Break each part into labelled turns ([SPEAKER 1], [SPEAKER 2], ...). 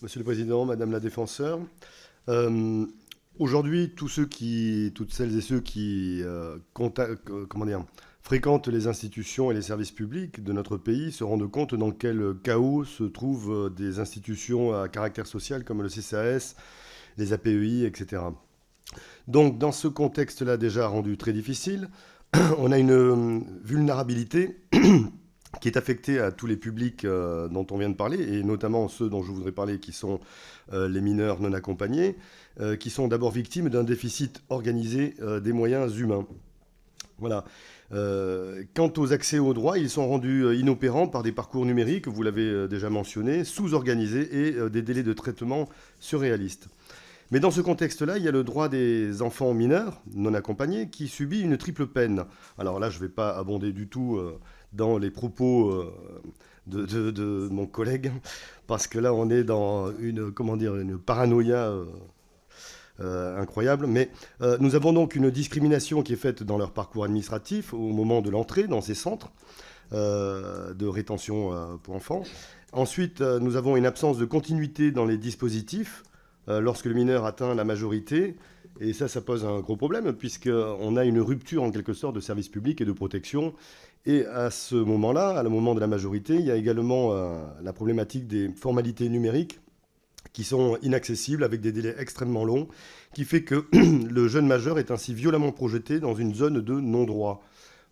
[SPEAKER 1] Monsieur le Président, Madame la Défenseure, aujourd'hui, toutes celles et ceux qui fréquentent les institutions et les services publics de notre pays se rendent compte dans quel chaos se trouvent des institutions à caractère social comme le CCAS, les APEI, etc. Donc, dans ce contexte-là déjà rendu très difficile, on a une vulnérabilité qui est affectée à tous les publics dont on vient de parler, et notamment ceux dont je voudrais parler, qui sont les mineurs non accompagnés, qui sont d'abord victimes d'un déficit organisé des moyens humains. Voilà. Quant aux accès aux droits, ils sont rendus inopérants par des parcours numériques, vous l'avez déjà mentionné, sous-organisés et des délais de traitement surréalistes. Mais dans ce contexte-là, il y a le droit des enfants mineurs non accompagnés qui subit une triple peine. Alors là, je ne vais pas abonder du tout dans les propos de mon collègue, parce que là, on est dans une paranoïa incroyable. Mais nous avons donc une discrimination qui est faite dans leur parcours administratif au moment de l'entrée dans ces centres de rétention pour enfants. Ensuite, nous avons une absence de continuité dans les dispositifs lorsque le mineur atteint la majorité. Et ça pose un gros problème, puisqu'on a une rupture, en quelque sorte, de services publics et de protection. Et à ce moment-là, à le moment de la majorité, il y a également la problématique des formalités numériques qui sont inaccessibles, avec des délais extrêmement longs, qui fait que le jeune majeur est ainsi violemment projeté dans une zone de non-droit.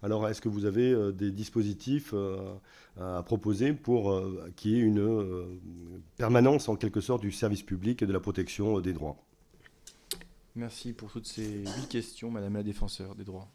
[SPEAKER 1] Alors, est-ce que vous avez des dispositifs à proposer pour qu'il y ait une permanence, en quelque sorte, du service public et de la protection des droits?
[SPEAKER 2] Merci pour toutes ces 8 questions, Madame la Défenseure des droits.